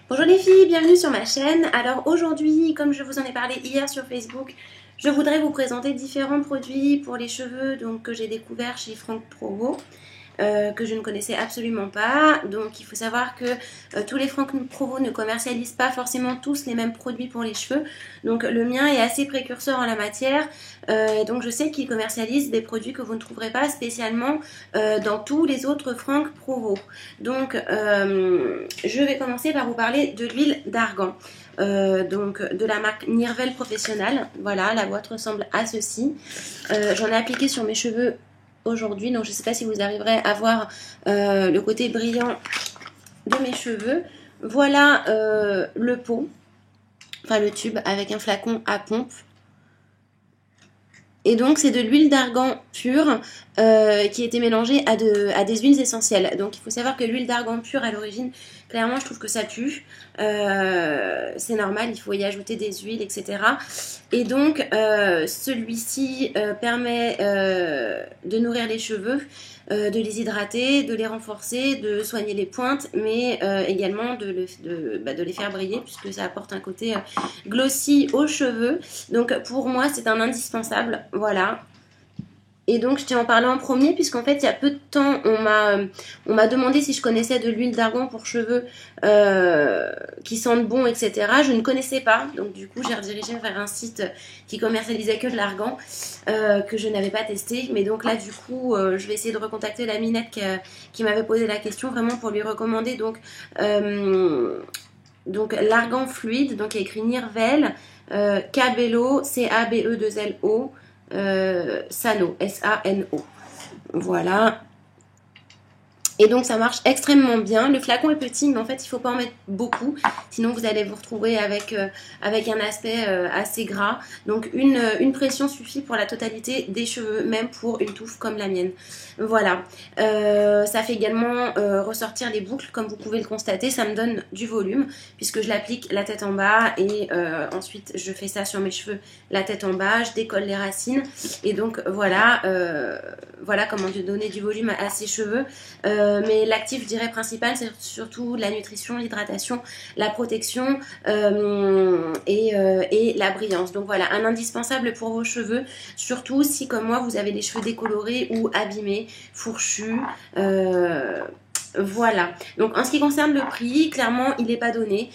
Bonjour les filles, bienvenue sur ma chaîne. Alors aujourd'hui, comme je vous en ai parlé hier sur Facebook, je voudrais vous présenter différents produits pour les cheveux donc, que j'ai découvert chez Franck Provo. Que je ne connaissais absolument pas. Donc il faut savoir que tous les Franck Provo ne commercialisent pas forcément tous les mêmes produits pour les cheveux. Donc le mien est assez précurseur en la matière. Donc je sais qu'ils commercialisent des produits que vous ne trouverez pas spécialement dans tous les autres Franck Provo. Donc je vais commencer par vous parler de l'huile d'argan. Donc de la marque Nirvel Professionnal. Voilà, la boîte ressemble à ceci. J'en ai appliqué sur mes cheveux aujourd'hui, donc je ne sais pas si vous arriverez à voir le côté brillant de mes cheveux. Voilà le pot, enfin le tube avec un flacon à pompe. Et donc c'est de l'huile d'argan pure qui a été mélangée à des huiles essentielles. Donc il faut savoir que l'huile d'argan pure à l'origine, clairement je trouve que ça pue. C'est normal, il faut y ajouter des huiles, etc. Et donc celui-ci permet de nourrir les cheveux, de les hydrater, de les renforcer, de soigner les pointes, mais également de les faire briller puisque ça apporte un côté glossy aux cheveux. Donc pour moi c'est un indispensable, voilà. Et donc je t'ai en parlé en premier puisqu'en fait il y a peu de temps on m'a demandé si je connaissais de l'huile d'argan pour cheveux qui sentent bon, etc. Je ne connaissais pas, donc du coup j'ai redirigé vers un site qui commercialisait que de l'argan que je n'avais pas testé. Mais donc là du coup je vais essayer de recontacter la Minette qui m'avait posé la question vraiment pour lui recommander donc l'argan fluide, donc il y a écrit Nirvel, Cabello, C-A-B-E-2-L-O, Sano, S-A-N-O. Voilà. Et donc ça marche extrêmement bien. Le flacon est petit, mais en fait il ne faut pas en mettre beaucoup, sinon vous allez vous retrouver avec un aspect assez gras. Donc une pression suffit pour la totalité des cheveux, même pour une touffe comme la mienne. Voilà. Ça fait également ressortir les boucles, comme vous pouvez le constater. Ça me donne du volume puisque je l'applique la tête en bas et ensuite je fais ça sur mes cheveux la tête en bas, je décolle les racines et donc voilà, voilà comment donner du volume à ces cheveux. Mais l'actif, je dirais, principal, c'est surtout la nutrition, l'hydratation, la protection et la brillance. Donc voilà, un indispensable pour vos cheveux, surtout si, comme moi, vous avez les cheveux décolorés ou abîmés, fourchus. Voilà, donc en ce qui concerne le prix, clairement il n'est pas donné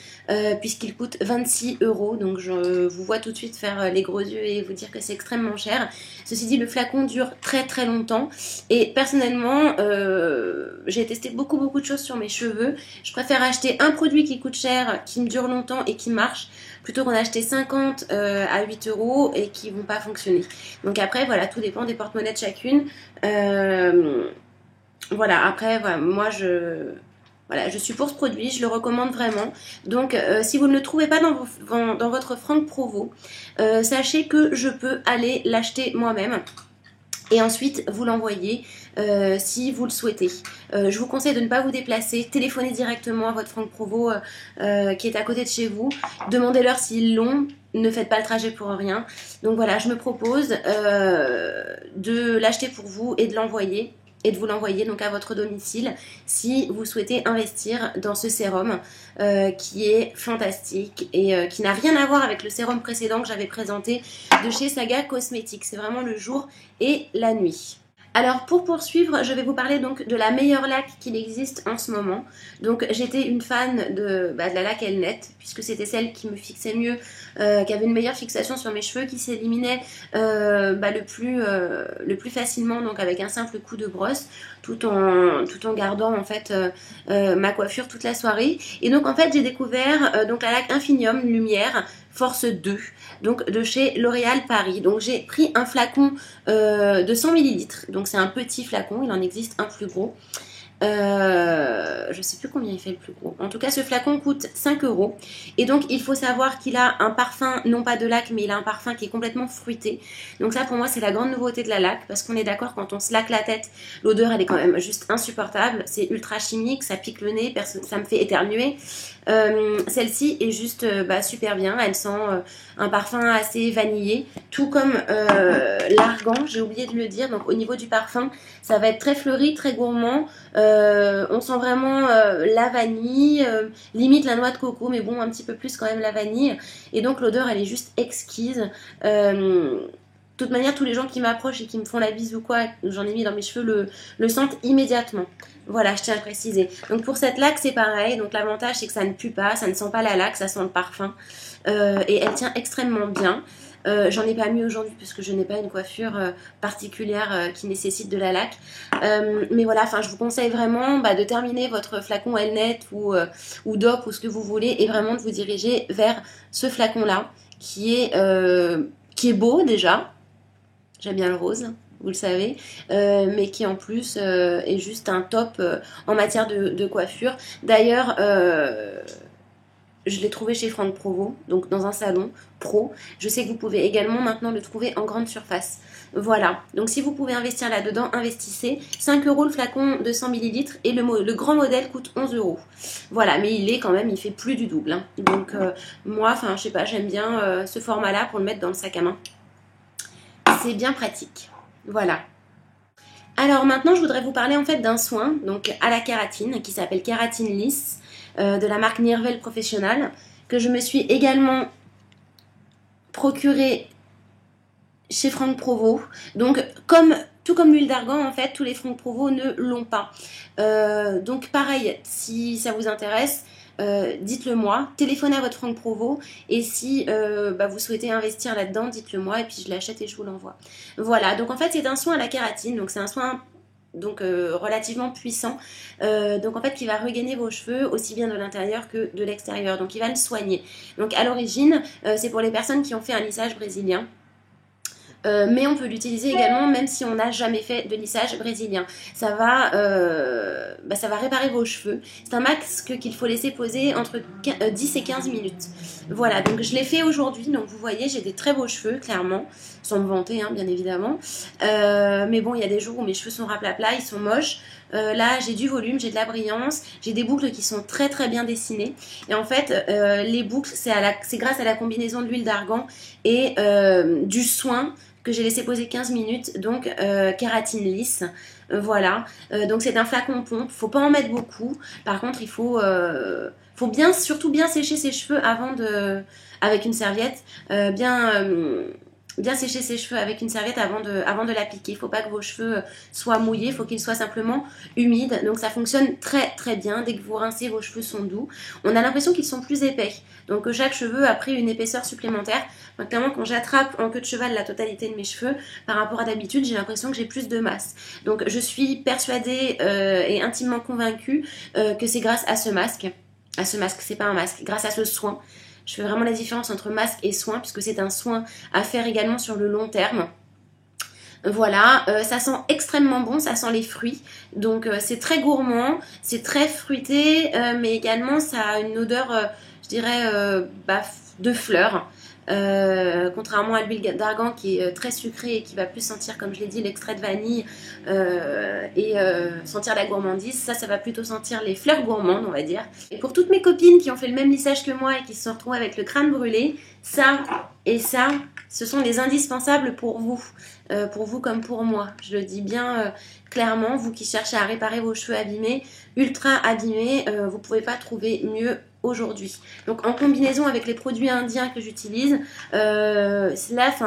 puisqu'il coûte 26 €. Donc je vous vois tout de suite faire les gros yeux et vous dire que c'est extrêmement cher. Ceci dit, le flacon dure très très longtemps et personnellement j'ai testé beaucoup de choses sur mes cheveux. Je préfère acheter un produit qui coûte cher, qui me dure longtemps et qui marche, plutôt qu'en acheter 50 à 8 € et qui ne vont pas fonctionner. Donc après voilà, tout dépend des porte-monnaies de chacune. Voilà, après, voilà, moi, je suis pour ce produit, je le recommande vraiment. Donc, si vous ne le trouvez pas dans votre Franck Provo, sachez que je peux aller l'acheter moi-même et ensuite vous l'envoyer si vous le souhaitez. Je vous conseille de ne pas vous déplacer, téléphonez directement à votre Franck Provo qui est à côté de chez vous, demandez-leur s'ils l'ont. Ne faites pas le trajet pour rien. Donc voilà, je me propose de l'acheter pour vous et de l'envoyer. Et de vous l'envoyer donc à votre domicile si vous souhaitez investir dans ce sérum qui est fantastique et qui n'a rien à voir avec le sérum précédent que j'avais présenté de chez Saga Cosmetics. C'est vraiment le jour et la nuit. Alors pour poursuivre, je vais vous parler donc de la meilleure laque qu'il existe en ce moment. Donc j'étais une fan de la laque Elnet puisque c'était celle qui me fixait mieux, qui avait une meilleure fixation sur mes cheveux, qui s'éliminait le plus facilement donc avec un simple coup de brosse tout en gardant en fait ma coiffure toute la soirée. Et donc en fait j'ai découvert donc la laque Infinium Lumière Force 2, donc de chez L'Oréal Paris. Donc j'ai pris un flacon de 100 ml, donc c'est un petit flacon, il en existe un plus gros. Je sais plus combien il fait le plus gros. En tout cas, ce flacon coûte 5 €. Et donc, il faut savoir qu'il a un parfum, non pas de laque, mais il a un parfum qui est complètement fruité. Donc ça, pour moi, c'est la grande nouveauté de la laque. Parce qu'on est d'accord, quand on se laque la tête, l'odeur, elle est quand même juste insupportable. C'est ultra chimique, ça pique le nez, ça me fait éternuer. Celle-ci est juste super bien. Elle sent un parfum assez vanillé. Tout comme l'argan, j'ai oublié de le dire. Donc, au niveau du parfum, ça va être très fleuri, très gourmand. On sent vraiment la vanille, limite la noix de coco, mais bon, un petit peu plus quand même la vanille. Et donc l'odeur, elle est juste exquise. De toute manière, tous les gens qui m'approchent et qui me font la bise ou quoi, j'en ai mis dans mes cheveux, le sentent immédiatement. Voilà, je tiens à préciser. Donc pour cette laque, c'est pareil. Donc l'avantage, c'est que ça ne pue pas, ça ne sent pas la laque, ça sent le parfum. Et elle tient extrêmement bien. J'en ai pas mis aujourd'hui parce que je n'ai pas une coiffure particulière qui nécessite de la laque. Mais voilà, enfin, je vous conseille vraiment de terminer votre flacon Elnet ou DOP ou ce que vous voulez et vraiment de vous diriger vers ce flacon-là qui est beau déjà. J'aime bien le rose, vous le savez, mais qui en plus est juste un top en matière de coiffure. D'ailleurs, je l'ai trouvé chez Franck Provo, donc dans un salon pro. Je sais que vous pouvez également maintenant le trouver en grande surface. Voilà, donc si vous pouvez investir là-dedans, investissez. 5 € le flacon de 100 ml et le grand modèle coûte 11 €. Voilà, mais il fait plus du double. Hein. Donc moi, enfin je sais pas, j'aime bien ce format-là pour le mettre dans le sac à main. C'est bien pratique. Voilà. Alors maintenant, je voudrais vous parler en fait d'un soin donc à la kératine qui s'appelle Kératine Lisse de la marque Nirvel Professional que je me suis également procuré chez Franck Provo. Donc tout comme l'huile d'argan en fait, tous les Franck Provo ne l'ont pas. Donc pareil, si ça vous intéresse, dites-le moi, téléphonez à votre Franck Provo et si vous souhaitez investir là-dedans, dites-le moi et puis je l'achète et je vous l'envoie. Voilà, donc en fait c'est un soin à la kératine, donc c'est un soin relativement puissant, donc en fait qui va regagner vos cheveux aussi bien de l'intérieur que de l'extérieur, donc il va le soigner. Donc à l'origine c'est pour les personnes qui ont fait un lissage brésilien. Mais on peut l'utiliser également même si on n'a jamais fait de lissage brésilien. Ça va réparer vos cheveux. C'est un masque qu'il faut laisser poser entre 10 et 15 minutes. Voilà, donc je l'ai fait aujourd'hui. Donc vous voyez, j'ai des très beaux cheveux, clairement. Sans me vanter, hein, bien évidemment. Mais bon, il y a des jours où mes cheveux sont raplapla, ils sont moches. Là, j'ai du volume, j'ai de la brillance. J'ai des boucles qui sont très très bien dessinées. Et en fait, les boucles, c'est grâce à la combinaison de l'huile d'argan et du soin que j'ai laissé poser 15 minutes, donc kératine lisse, voilà. Donc c'est un flacon pompe, faut pas en mettre beaucoup. Par contre, il faut surtout bien sécher ses cheveux avec une serviette, bien sécher ses cheveux avec une serviette avant de l'appliquer. Il ne faut pas que vos cheveux soient mouillés, il faut qu'ils soient simplement humides. Donc ça fonctionne très très bien. Dès que vous rincez, vos cheveux sont doux. On a l'impression qu'ils sont plus épais. Donc chaque cheveu a pris une épaisseur supplémentaire. Donc, clairement, quand j'attrape en queue de cheval la totalité de mes cheveux, par rapport à d'habitude, j'ai l'impression que j'ai plus de masse. Donc je suis persuadée et intimement convaincue que c'est grâce à ce masque. À ce masque, c'est pas un masque, grâce à ce soin. Je fais vraiment la différence entre masque et soin puisque c'est un soin à faire également sur le long terme. Voilà, ça sent extrêmement bon, ça sent les fruits. Donc c'est très gourmand, c'est très fruité, mais également ça a une odeur, je dirais, de fleurs. Contrairement à l'huile d'argan qui est très sucrée et qui va plus sentir, comme je l'ai dit, l'extrait de vanille et sentir la gourmandise, ça va plutôt sentir les fleurs gourmandes, on va dire. Et pour toutes mes copines qui ont fait le même lissage que moi et qui se retrouvent avec le crâne brûlé, ça et ça, ce sont les indispensables pour vous comme pour moi. Je le dis bien clairement, vous qui cherchez à réparer vos cheveux abîmés, ultra abîmés, vous pouvez pas trouver mieux aujourd'hui. Donc en combinaison avec les produits indiens que j'utilise, là,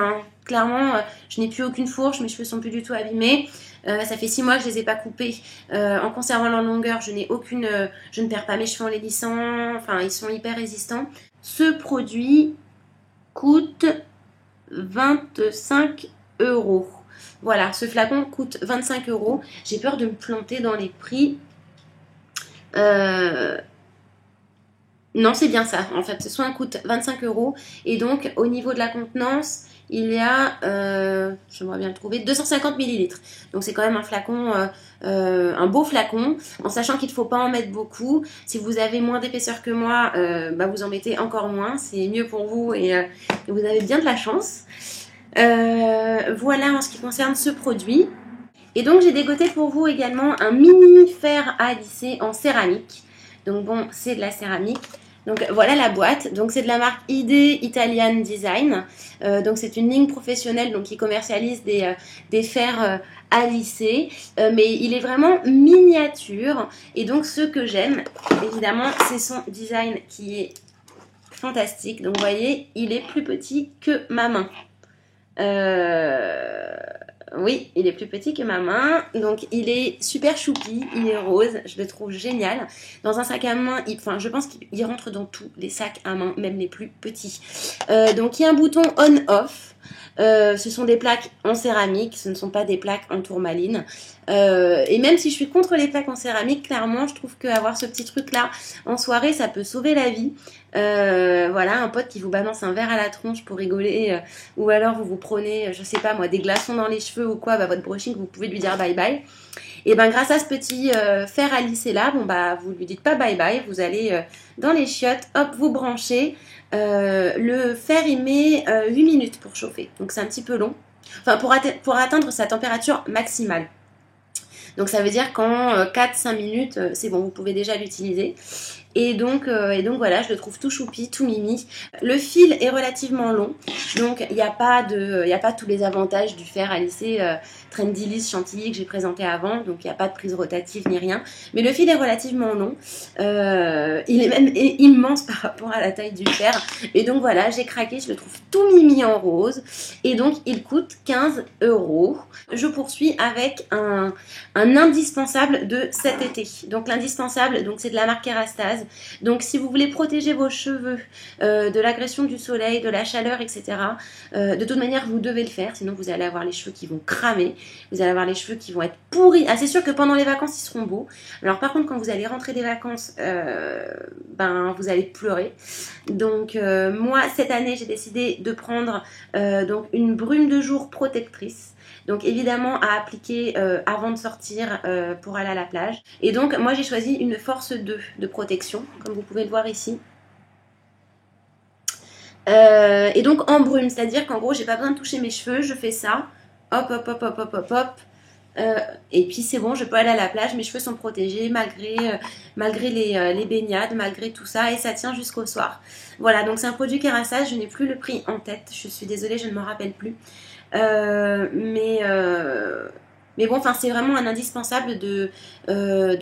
clairement, je n'ai plus aucune fourche, mes cheveux sont plus du tout abîmés. Ça fait 6 mois que je les ai pas coupés. En conservant leur longueur, je ne perds pas mes cheveux en les lissant. Enfin, ils sont hyper résistants. Ce produit coûte 25 €. Voilà, ce flacon coûte 25 €. J'ai peur de me planter dans les prix. Non, c'est bien ça. En fait, ce soin coûte 25 €. Et donc, au niveau de la contenance, il y a, j'aimerais bien le trouver, 250 ml. Donc, c'est quand même un flacon, un beau flacon, en sachant qu'il ne faut pas en mettre beaucoup. Si vous avez moins d'épaisseur que moi, vous en mettez encore moins. C'est mieux pour vous et vous avez bien de la chance. Voilà en ce qui concerne ce produit. Et donc, j'ai dégoté pour vous également un mini fer à lisser en céramique. Donc bon, c'est de la céramique. Donc voilà la boîte. Donc c'est de la marque ID Italian Design. Donc c'est une ligne professionnelle donc qui commercialise des fers à lisser. Mais il est vraiment miniature. Et donc ce que j'aime, évidemment, c'est son design qui est fantastique. Donc vous voyez, il est plus petit que ma main. Oui, il est plus petit que ma main, donc il est super choupi, il est rose, je le trouve génial. Dans un sac à main, enfin, je pense qu'il rentre dans tous les sacs à main, même les plus petits. Donc il y a un bouton on-off. Ce sont des plaques en céramique, ce ne sont pas des plaques en tourmaline. Et même si je suis contre les plaques en céramique, clairement, je trouve qu'avoir ce petit truc-là en soirée, ça peut sauver la vie. Voilà, un pote qui vous balance un verre à la tronche pour rigoler, ou alors vous prenez, je sais pas moi, des glaçons dans les cheveux ou quoi, votre brushing, vous pouvez lui dire bye bye. Et ben grâce à ce petit fer à lisser là, bon bah vous lui dites pas bye bye, vous allez dans les chiottes, hop, vous branchez. Le fer il met 8 minutes pour chauffer, donc c'est un petit peu long. Enfin pour atteindre sa température maximale. Donc ça veut dire qu'en 4-5 minutes, c'est bon, vous pouvez déjà l'utiliser. Et donc voilà, je le trouve tout choupi, tout mimi. Le fil est relativement long, donc il n'y a pas tous les avantages du fer à lisser Trendylis Chantilly que j'ai présenté avant, donc il n'y a pas de prise rotative ni rien. Mais le fil est relativement long, il est même immense par rapport à la taille du fer. Et donc voilà, j'ai craqué, je le trouve tout mimi en rose. Et donc il coûte 15 €. Je poursuis avec un indispensable de cet été. Donc l'indispensable, donc c'est de la marque Kerastase. Donc si vous voulez protéger vos cheveux de l'agression du soleil, de la chaleur, etc. De toute manière, vous devez le faire, sinon vous allez avoir les cheveux qui vont cramer, vous allez avoir les cheveux qui vont être pourris. Ah, c'est sûr que pendant les vacances, ils seront beaux. Alors par contre, quand vous allez rentrer des vacances, ben vous allez pleurer. Donc moi, cette année, j'ai décidé de prendre donc une brume de jour protectrice. Donc évidemment à appliquer avant de sortir pour aller à la plage. Et donc moi j'ai choisi une force 2 de protection, comme vous pouvez le voir ici. Et donc en brume, c'est-à-dire qu'en gros j'ai pas besoin de toucher mes cheveux, je fais ça, hop hop hop hop hop hop hop. Et puis c'est bon, je peux aller à la plage, mes cheveux sont protégés malgré les baignades, malgré tout ça, et ça tient jusqu'au soir. Voilà, donc c'est un produit Kerastase, je n'ai plus le prix en tête, je suis désolée, je ne m'en rappelle plus. Mais bon, enfin, c'est vraiment un indispensable de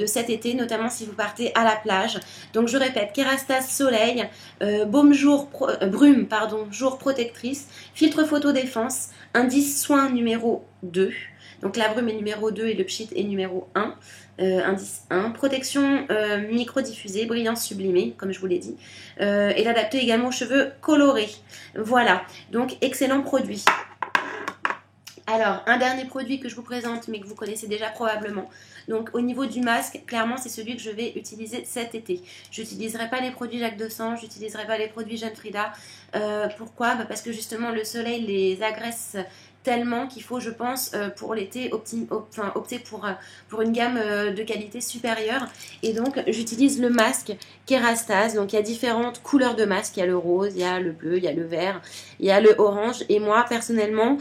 cet été, notamment si vous partez à la plage. Donc je répète, Kerastase Soleil, brume, pardon, jour protectrice, filtre photo défense, indice soin numéro 2. Donc la brume est numéro 2 et le pchit est numéro 1. Indice 1, protection micro-diffusée, brillance sublimée, comme je vous l'ai dit, et adapté également aux cheveux colorés. Voilà, donc excellent produit. Alors, un dernier produit que je vous présente, mais que vous connaissez déjà probablement. Donc, au niveau du masque, clairement, c'est celui que je vais utiliser cet été. Je n'utiliserai pas les produits Jacques Dossan, je n'utiliserai pas les produits Jeanne Frida. Pourquoi ? Parce que justement, le soleil les agresse tellement qu'il faut, je pense, pour l'été, opter pour une gamme de qualité supérieure. Et donc, j'utilise le masque Kerastase. Donc, il y a différentes couleurs de masques. Il y a le rose, il y a le bleu, il y a le vert, il y a le orange. Et moi, personnellement,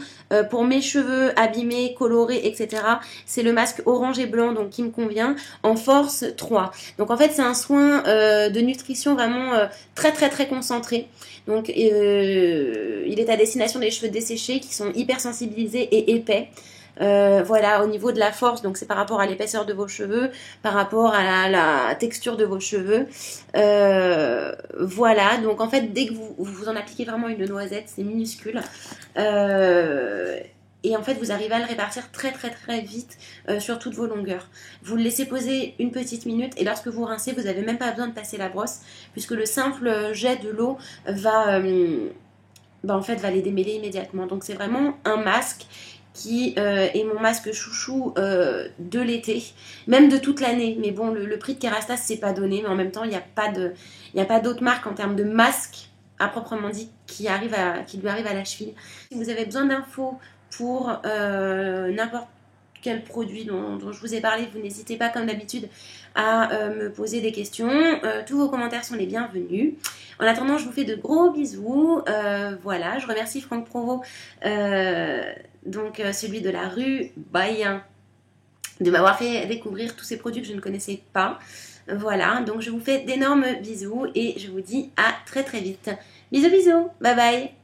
pour mes cheveux abîmés, colorés, etc., c'est le masque orange et blanc donc qui me convient en force 3. Donc, en fait, c'est un soin de nutrition vraiment très, très, très concentré. Donc, il est à destination des cheveux desséchés qui sont hyper sensibilisés et épais. Voilà, au niveau de la force, donc c'est par rapport à l'épaisseur de vos cheveux, par rapport à la texture de vos cheveux. Voilà, donc en fait, dès que vous en appliquez vraiment une noisette, c'est minuscule. Et en fait, vous arrivez à le répartir très très très vite sur toutes vos longueurs. Vous le laissez poser une petite minute et lorsque vous rincez, vous n'avez même pas besoin de passer la brosse puisque le simple jet de l'eau va les démêler immédiatement. Donc c'est vraiment un masque qui est mon masque chouchou de l'été, même de toute l'année. Mais bon, le prix de Kerastase, c'est pas donné, mais en même temps, il n'y a pas d'autres marques en termes de masque à proprement dit qui lui arrive à la cheville. Si vous avez besoin d'infos pour n'importe quel produit dont je vous ai parlé, vous n'hésitez pas comme d'habitude à me poser des questions. Tous vos commentaires sont les bienvenus. En attendant, je vous fais de gros bisous. Voilà, je remercie Franck Provost, donc celui de la rue Bayen, de m'avoir fait découvrir tous ces produits que je ne connaissais pas. Voilà, donc je vous fais d'énormes bisous et je vous dis à très très vite. Bisous bisous, bye bye.